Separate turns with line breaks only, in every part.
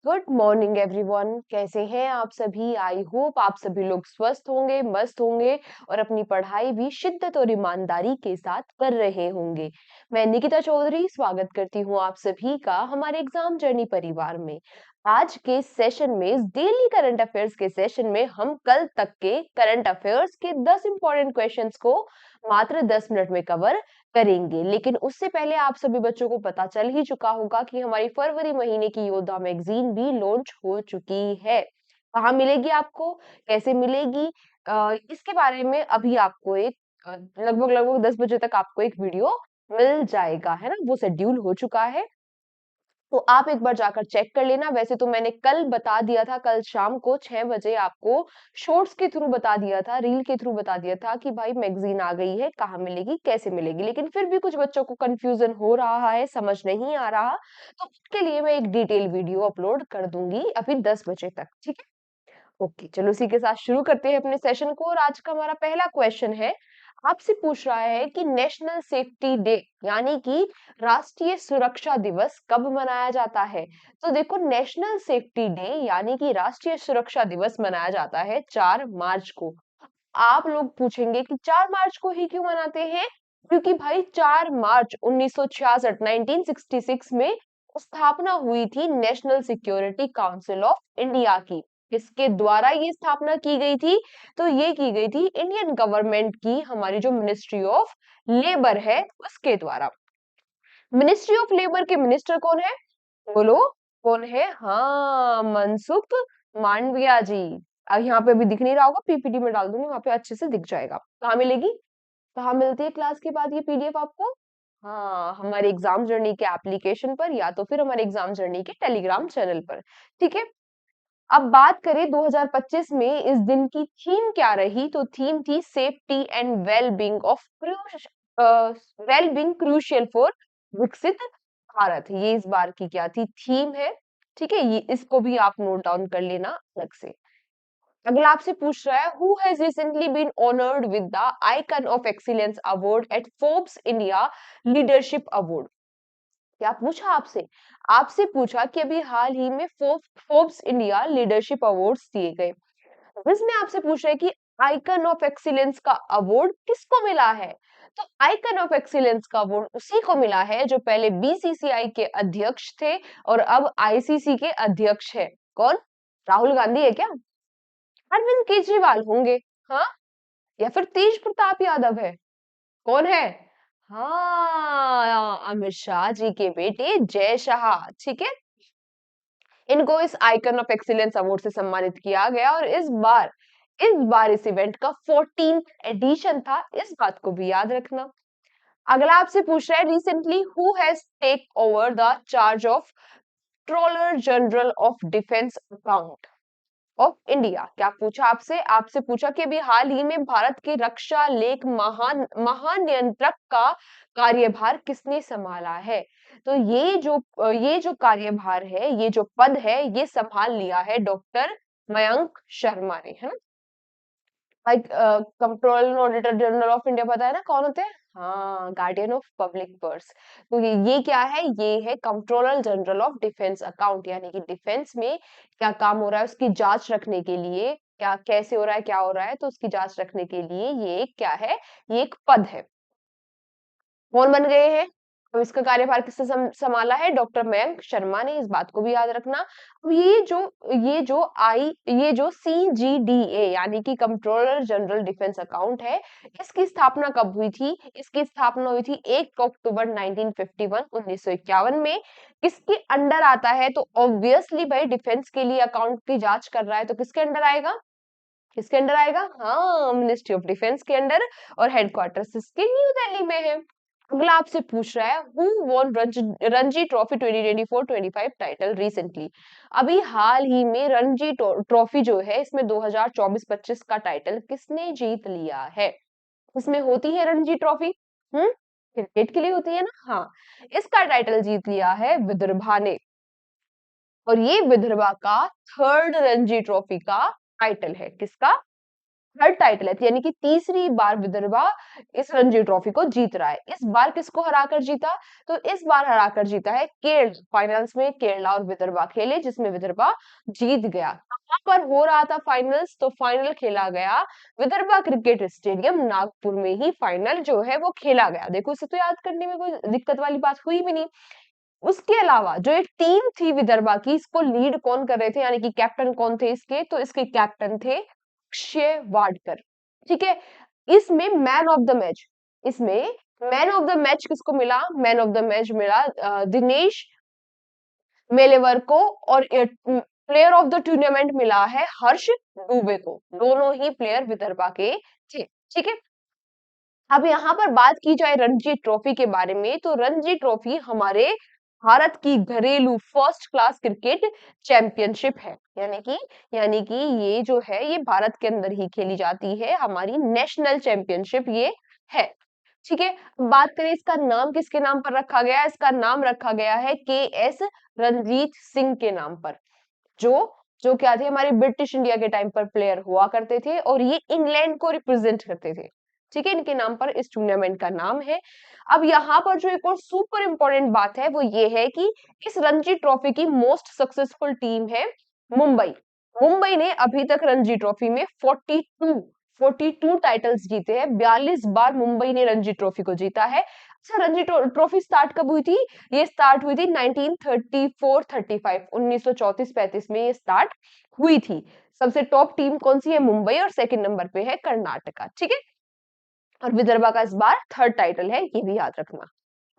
Good morning everyone. कैसे हैं आप सभी? आई होप आप सभी लोग स्वस्थ होंगे, मस्त होंगे और अपनी पढ़ाई भी शिद्दत और ईमानदारी के साथ कर रहे होंगे। मैं निकिता चौधरी स्वागत करती हूँ आप सभी का हमारे एग्जाम जर्नी परिवार में। आज के सेशन में, इस डेली करंट अफेयर्स के सेशन में, हम कल तक के करंट अफेयर्स के 10 इंपॉर्टेंट क्वेश्चंस को मात्र 10 मिनट में कवर करेंगे। लेकिन उससे पहले आप सभी बच्चों को पता चल ही चुका होगा कि हमारी फरवरी महीने की योद्धा मैगजीन भी लॉन्च हो चुकी है। कहाँ मिलेगी आपको, कैसे मिलेगी, इसके बारे में अभी आपको एक लगभग लगभग 10 बजे तक आपको एक वीडियो मिल जाएगा, है ना? वो शेड्यूल हो चुका है, तो आप एक बार जाकर चेक कर लेना। वैसे तो मैंने कल बता दिया था, कल शाम को 6 बजे आपको शॉर्ट्स के थ्रू बता दिया था, रील के थ्रू बता दिया था कि भाई मैगजीन आ गई है, कहाँ मिलेगी, कैसे मिलेगी। लेकिन फिर भी कुछ बच्चों को कंफ्यूजन हो रहा है, समझ नहीं आ रहा, तो उसके लिए मैं एक डिटेल वीडियो अपलोड कर दूंगी अभी 10 बजे तक, ठीक है? ओके, चलो इसी के साथ शुरू करते हैं अपने सेशन को। और आज का हमारा पहला क्वेश्चन है, आपसे पूछ रहा है कि नेशनल सेफ्टी डे यानी कि राष्ट्रीय सुरक्षा दिवस कब मनाया जाता है? तो देखो, नेशनल सेफ्टी डे यानी कि राष्ट्रीय सुरक्षा दिवस मनाया जाता है 4 मार्च को। आप लोग पूछेंगे कि 4 मार्च को ही क्यों मनाते हैं? क्योंकि भाई 4 मार्च 1966 1966 में स्थापना हुई थी national security council of India की। किसके द्वारा ये स्थापना की गई थी? तो ये की गई थी इंडियन गवर्नमेंट की, हमारी जो मिनिस्ट्री ऑफ लेबर है उसके द्वारा। मिनिस्ट्री ऑफ लेबर के मिनिस्टर कौन है? बोलो, कौन है? हाँ, मनसुख मांडविया जी। अब यहाँ पे अभी दिख नहीं रहा होगा, पीपीटी में डाल दूंगी, वहां पे अच्छे से दिख जाएगा। कहाँ मिलेगी, कहाँ मिलती है क्लास के बाद ये पीडीएफ आपको? हाँ, हमारे एग्जाम जर्नी के एप्लीकेशन पर या तो फिर हमारे एग्जाम जर्नी के टेलीग्राम चैनल पर, ठीक है? अब बात करें 2025 में इस दिन की थीम क्या रही, तो थीम थी safety and wellbeing of wellbeing crucial for विकसित भारत। ये इस बार की क्या थी, थीम है, ठीक है? ये इसको भी आप नोट डाउन कर लेना अलग से। अगला आपसे पूछ रहा है, who has recently been honoured with the icon of excellence award at Forbes India leadership award? क्या पूछा आपसे? आपसे पूछा कि अभी हाल ही में फोर्ब्स इंडिया लीडरशिप अवार्ड्स दिए गए, इसमें आपसे पूछ रहे हैं कि आइकन ऑफ एक्सीलेंस का अवार्ड किसको मिला है? तो आइकन ऑफ एक्सीलेंस का अवार्ड उसी को मिला है जो पहले बीसीसीआई के अध्यक्ष थे और अब आईसीसी के अध्यक्ष है। कौन? राहुल गांधी है क्या? अरविंद केजरीवाल होंगे? हाँ, या फिर तेज प्रताप यादव है? कौन है? हाँ, अमित शाह जी के बेटे जय शाह, ठीक है? इनको इस आइकन ऑफ एक्सीलेंस अवार्ड से सम्मानित किया गया और इस बार इस इवेंट का 14th एडिशन था, इस बात को भी याद रखना। अगला आपसे पूछ रहा है, recently who has take over the charge of controller general of defence account of India? क्या पूछा आपसे? आपसे पूछा कि अभी हाल ही में भारत के रक्षा लेख महानियंत्रक का कार्यभार किसने संभाला है? तो ये जो कार्यभार है, ये जो पद है, ये संभाल लिया है डॉक्टर मयंक शर्मा ने, है ना? Like controller auditor general of India, पता है ना कौन होते हैं? हाँ, गार्डियन ऑफ पब्लिक पर्स। तो ये क्या है? ये है controller general of defence account, यानी कि डिफेंस में क्या काम हो रहा है उसकी जांच रखने के लिए, क्या कैसे हो रहा है, क्या हो रहा है, तो उसकी जांच रखने के लिए ये एक क्या है, ये एक पद है। कौन बन गए हैं? अब इसका कार्यभार किसने संभाला है? डॉक्टर मयंक शर्मा ने, इस बात को भी याद रखना। अब ये जो सीजीडीए यानी कि कंट्रोलर जनरल डिफेंस अकाउंट है, इसकी स्थापना कब हुई थी? इसकी स्थापना हुई थी 1 अक्टूबर 1951 1951 में। किसके अंडर आता है? तो ऑब्वियसली भाई डिफेंस के लिए अकाउंट की जांच कर रहा है, तो किसके अंडर आएगा? किसके अंडर आएगा? हाँ, मिनिस्ट्री ऑफ डिफेंस के अंडर, और हेडक्वार्टर्स इसके न्यू दिल्ली में है। अगला आपसे पूछ रहा है, who won Ranji trophy 2024-25 title recently? अभी हाल ही में रणजी ट्रॉफी जो है, इसमें 2024-25 का टाइटल किसने जीत लिया है? इसमें होती है रणजी ट्रॉफी, क्रिकेट के लिए होती है ना? हाँ, इसका टाइटल जीत लिया है विदर्भा ने, और ये विदर्भा का थर्ड रणजी ट्रॉफी का टाइटल है। किसका? थर्ड टाइटल है, यानी कि तीसरी बार विदर्भा इस रणजी ट्रॉफी को जीत रहा है। इस बार किसको हराकर जीता? तो इस बार हराकर जीता है केरल। फाइनल्स में केरला और विदर्भा खेले, जिसमें विदर्भा जीत गया। कहां पर हो रहा था फाइनल्स? तो फाइनल खेला गया विदर्भा क्रिकेट स्टेडियम नागपुर में ही फाइनल जो है वो खेला गया। देखो, इसे तो याद करने में कोई दिक्कत वाली बात हुई भी नहीं। उसके अलावा जो एक टीम थी विदर्भा की, इसको लीड कौन कर रहे थे, यानी कि कैप्टन कौन थे इसके? तो इसके कैप्टन थे अक्षय वाडकर। ठीक है। इसमें मैन ऑफ द मैच, इसमें मैन ऑफ द मैच किसको मिला? मैन ऑफ द मैच मिला दिनेश मेलेवर को, और प्लेयर ऑफ द टूर्नामेंट मिला है हर्ष दुबे को। दोनों ही प्लेयर विदर्भा के थे। ठीक है। अब यहाँ पर बात की जाए रणजी ट्रॉफी के बारे में, तो रणजी ट्रॉफी हमारे भारत की घरेलू फर्स्ट क्लास क्रिकेट चैंपियनशिप है। यानी कि ये जो है ये भारत के अंदर ही खेली जाती है, हमारी नेशनल चैंपियनशिप ये है। ठीक है। अब बात करें इसका नाम किसके नाम पर रखा गया है? इसका नाम रखा गया है के एस रणजीत सिंह के नाम पर, जो जो क्या थे, हमारे ब्रिटिश इंडिया के टाइम पर प्लेयर हुआ करते थे, और ये इंग्लैंड को रिप्रेजेंट करते थे। ठीक है। इनके नाम पर इस टूर्नामेंट का नाम है। अब यहाँ पर जो एक और सुपर इंपॉर्टेंट बात है वो ये है कि इस रणजी ट्रॉफी की मोस्ट सक्सेसफुल टीम है मुंबई। मुंबई ने अभी तक रणजी ट्रॉफी में 42 टाइटल्स जीते हैं। 42 बार मुंबई ने रणजी ट्रॉफी को जीता है। अच्छा, रणजी ट्रॉफी स्टार्ट कब हुई थी? ये स्टार्ट हुई थी 1934-35, 1934-35 में ये स्टार्ट हुई थी। सबसे टॉप टीम कौन सी है? मुंबई, और सेकंड नंबर पे है कर्नाटका। ठीक है। और विदर्भा का इस बार थर्ड टाइटल है, ये भी याद रखना।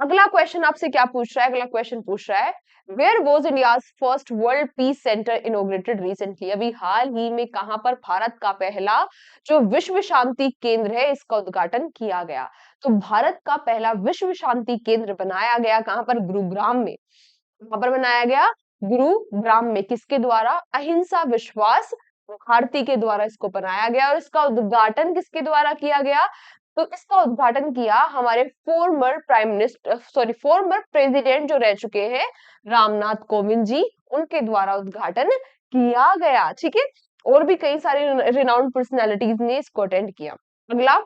अगला क्वेश्चन आपसे क्या पूछ रहा है? अगला क्वेश्चन पूछ रहा है, where was India's first world peace centre inaugurated recently? अभी हाल ही में कहां पर भारत का पहला जो विश्व शांति केंद्र है इसका उद्घाटन किया गया? तो भारत का पहला विश्व शांति केंद्र बनाया गया कहां पर? गुरुग्राम में। कहां पर बनाया गया? गुरुग्राम में। किसके द्वारा? अहिंसा विश्वास भारती के द्वारा इसको बनाया गया। और इसका उद्घाटन किसके द्वारा किया गया? तो इसका उद्घाटन किया हमारे former prime minister, sorry former president जो रह चुके हैं, रामनाथ कोविंद जी, उनके द्वारा उद्घाटन किया गया। ठीक है। और भी कई सारे रिनाउंड पर्सनालिटीज ने इसको अटेंड किया। अगला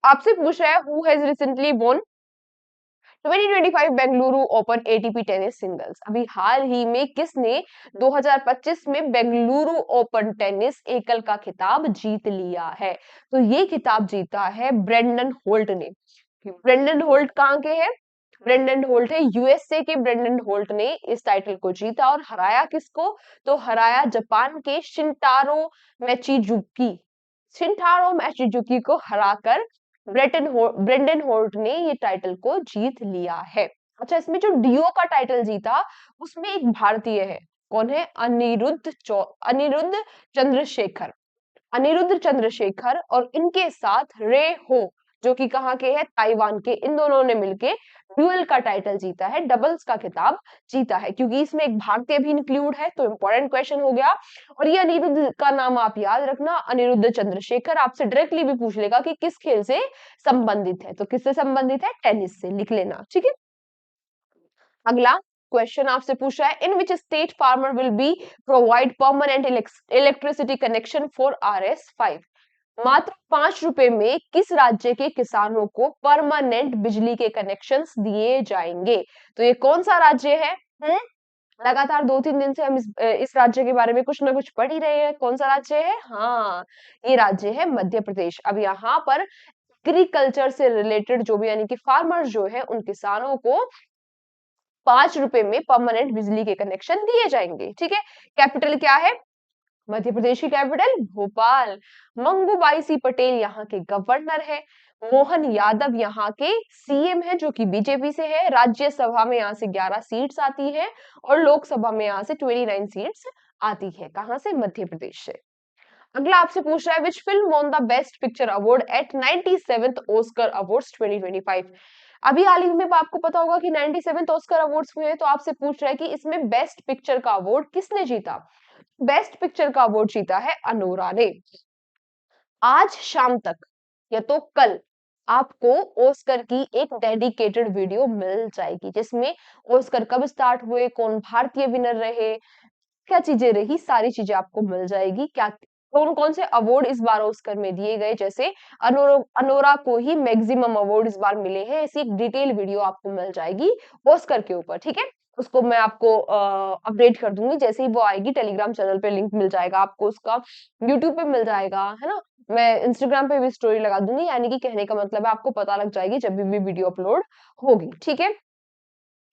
आपसे पूछ रहा है, who has recently von 2025 Bengaluru open ATP tennis singles? अभी हाल ही में किसने 2025 में बेंगलुरु ओपन टेनिस एकल का खिताब जीत लिया है? तो ये खिताब जीता है ब्रेंडन होल्ट ने। ब्रेंडन होल्ट कहाँ के हैं? ब्रेंडन होल्ट है यूएसए के। ब्रेंडन होल्ट ने इस टाइटल को जीता, और हराया किसको? तो हराया जापान के शिंटारो मैचिजुकी को हराकर ब्रेंडन होल्ट ने ये टाइटल को जीत लिया है। अच्छा, इसमें जो डीओ का टाइटल जीता उसमें एक भारतीय है। कौन है? अनिरुद्ध चंद्रशेखर। अनिरुद्ध चंद्रशेखर और इनके साथ रे हो, जो कि कहाँ के हैं? ताइवान के। इन दोनों ने मिलके ड्यूअल का टाइटल जीता है, डबल्स का खिताब जीता है। क्योंकि इसमें एक भारतीय भी इंक्लूड है, तो इंपॉर्टेंट क्वेश्चन हो गया। और ये अनिरुद्ध का नाम आप याद रखना, अनिरुद्ध चंद्रशेखर। आपसे डायरेक्टली भी पूछ लेगा कि किस खेल से संबंधित है, तो किससे संबंधित है? टेनिस से, लिख लेना। ठीक है। अगला क्वेश्चन आपसे पूछ रहा है, in which state farmer will be provide permanent electricity connection for RS5? मात्र 5 रुपए में किस राज्य के किसानों को परमानेंट बिजली के कनेक्शंस दिए जाएंगे? तो ये कौन सा राज्य है? लगातार 2-3 दिन से हम इस राज्य के बारे में कुछ ना कुछ पढ़ ही रहे हैं। कौन सा राज्य है? हाँ, ये राज्य है मध्य प्रदेश। अब यहाँ पर एग्रीकल्चर से रिलेटेड जो भी, यानी कि फार्मर्स जो है, उन किसानों को 5 रुपए में परमानेंट बिजली के कनेक्शन दिए जाएंगे। ठीक है। कैपिटल क्या है? मध्य प्रदेश की कैपिटल भोपाल। मंगूबाई सी पटेल यहाँ के गवर्नर है। मोहन यादव यहाँ के सीएम है, जो कि बीजेपी से है। राज्यसभा में यहाँ से 11 सीट्स आती है, और लोकसभा में यहाँ से 29 सीट्स आती है। कहां से? मध्य प्रदेश से। अगला आपसे पूछ रहा है, which film won the best picture award eight 97th Oscar awards 2025? अभी हाल ही में आपको पता होगा कि 97th ऑस्कर अवार्ड्स हुए हैं, तो आपसे पूछ रहा है कि इसमें बेस्ट पिक्चर का अवार्ड किसने जीता? बेस्ट पिक्चर का अवार्ड जीता है अनोरा ने। आज शाम तक या तो कल आपको ऑस्कर की एक डेडिकेटेड वीडियो मिल जाएगी, जिसमें ऑस्कर कब स्टार्ट हुए, कौन भारतीय विनर रहे, क्या चीजें रही, सारी चीजें आपको मिल जाएगी। क्या कौन-कौन से अवार्ड इस बार ऑस्कर में दिए गए, जैसे अनोरा को ही मैक्सिमम अवार्ड इस बार मिले हैं। ऐसी एक डिटेल वीडियो आपको मिल जाएगी ऑस्कर के ऊपर, ठीक है? उसको मैं आपको अपडेट कर दूँगी, जैसे ही वो आएगी टेलीग्राम चैनल पे लिंक मिल जाएगा आपको उसका, यूट्यूब पे मिल जाएगा, है ना? मैं इंस्टाग्राम पे भी स्टोरी लगा दूँगी, यानी कि कहने का मतलब है आपको पता लग जाएगी जब भी वीडियो अपलोड होगी, ठीक है?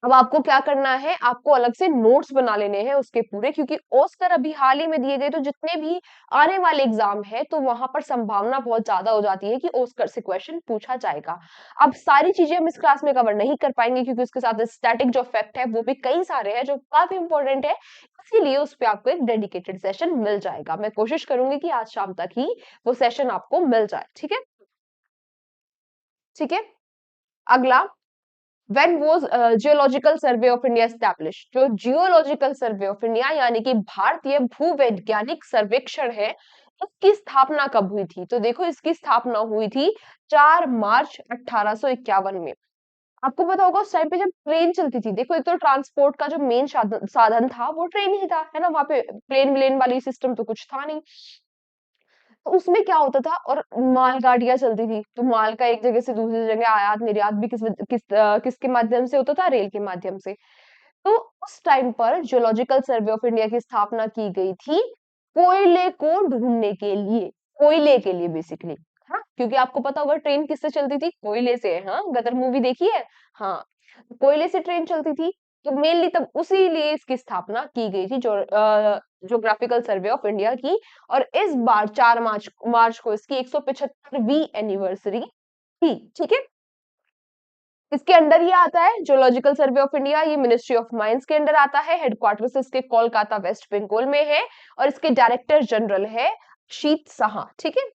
अब आपको क्या करना है, आपको अलग से नोट्स बना लेने हैं उसके पूरे, क्योंकि ऑस्कर अभी हाल ही में दिए गए, तो जितने भी आने वाले एग्जाम है तो वहां पर संभावना बहुत ज्यादा हो जाती है कि ऑस्कर से क्वेश्चन पूछा जाएगा। अब सारी चीजें हम इस क्लास में कवर नहीं कर पाएंगे, क्योंकि उसके साथ स्टैटिक जो फैक्ट है वो भी कई सारे हैं जो काफी इंपॉर्टेंट है, इसीलिए उस पर आपको एक डेडिकेटेड सेशन मिल जाएगा। मैं कोशिश करूंगी कि आज शाम तक ही वो सेशन आपको मिल जाए, ठीक है? ठीक है। अगला, When was geological survey of India established? जो जियोलॉजिकल सर्वे ऑफ इंडिया यानी कि भारतीय भूवैज्ञानिक सर्वेक्षण है, इसकी स्थापना कब हुई थी? तो देखो, इसकी स्थापना हुई थी 4 मार्च 1851 में। आपको पता होगा उस टाइम पे जब ट्रेन चलती थी, देखो एक तो ट्रांसपोर्ट का जो मेन साधन था वो ट्रेन ही था, है ना? वहां पे प्लेन व्लेन वाली सिस्टम तो कुछ था नहीं। तो उसमें क्या होता था, और मालगाड़ियां चलती थी, तो माल का एक जगह से दूसरी जगह आयात निर्यात भी किसके माध्यम से होता था? रेल के माध्यम से। तो उस टाइम पर जियोलॉजिकल सर्वे ऑफ इंडिया की स्थापना की गई थी कोयले को ढूंढने के लिए, कोयले के लिए बेसिकली। हाँ, क्योंकि आपको पता होगा ट्रेन किससे चलती थी? कोयले से। हाँ, गदर मूवी देखी है? हाँ, कोयले से ट्रेन चलती थी, तो मेनली तब उसी लिए इसकी स्थापना की गई थी, जो ज्योग्राफिकल सर्वे ऑफ इंडिया की। और इस बार 4 मार्च मार्च को इसकी 175वीं एनिवर्सरी थी, ठीक है? इसके अंडर ये आता है जियोलॉजिकल सर्वे ऑफ इंडिया, ये मिनिस्ट्री ऑफ माइंस के अंडर आता है, हेडक्वार्टर्स इसके कोलकाता वेस्ट बंगाल में है, और इसके डायरेक्टर जनरल है शीत साहा, ठीक है?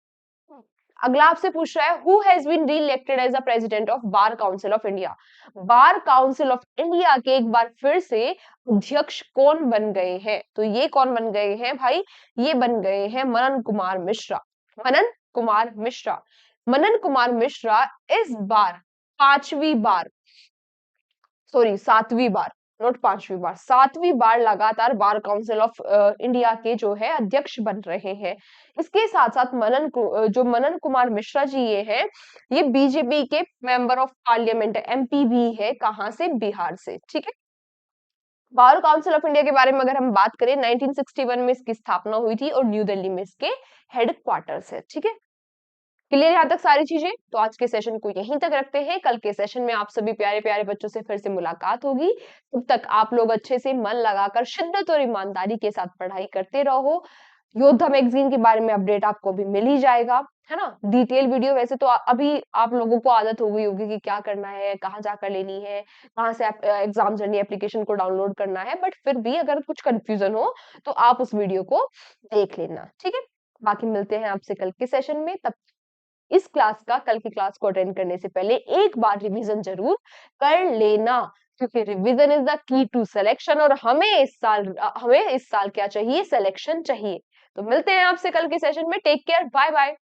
अगला आपसे पूछ रहा है, who has been re-elected as a president of bar council of India? Bar council of India के एक बार फिर से अध्यक्ष कौन बन गए हैं? तो ये कौन बन गए हैं भाई? ये बन गए हैं मनन कुमार मिश्रा। मनन कुमार मिश्रा। मनन कुमार मिश्रा इस बार 5वीं बार, सॉरी 7वीं बार, नॉट 5वीं बार, 7वीं बार लगातार बार काउंसिल ऑफ इंडिया के जो है अध्यक्ष बन रहे हैं। इसके साथ साथ जो मनन कुमार मिश्रा जी ये हैं, ये बीजेपी के मेंबर ऑफ पार्लियामेंट एमपी भी है, कहां से? बिहार से, ठीक है? बार काउंसिल ऑफ इंडिया के बारे में अगर हम बात करें, 1961 में इसकी स्थापना हुई थी और न्यू दिल्ली में इसके हेडक्वार्टर्स है, ठीक है? क्लियर यहाँ तक सारी चीजें? तो आज के सेशन को यहीं तक रखते हैं, कल के सेशन में आप सभी प्यारे प्यारे बच्चों से फिर से मुलाकात होगी। तब तक आप लोग अच्छे से मन लगाकर शिद्दत और ईमानदारी के साथ पढ़ाई करते रहो। योद्धा मैगजीन के बारे में अपडेट आपको भी मिल ही जाएगा, है ना? डिटेल वीडियो वैसे तो अभी आप लोगों को आदत हो गई होगी कि क्या करना है, कहाँ जाकर लेनी है, कहाँ से एग्जाम जर्नी एप्लीकेशन को डाउनलोड करना है, बट फिर भी अगर कुछ कंफ्यूजन हो तो आप उस वीडियो को देख लेना, ठीक है? बाकी मिलते हैं आपसे कल के सेशन में। तब इस क्लास का, कल की क्लास को अटेंड करने से पहले एक बार रिवीजन जरूर कर लेना, क्योंकि revision is the key to selection, और हमें इस साल क्या चाहिए? सिलेक्शन चाहिए। तो मिलते हैं आपसे कल के सेशन में। Take care, bye bye.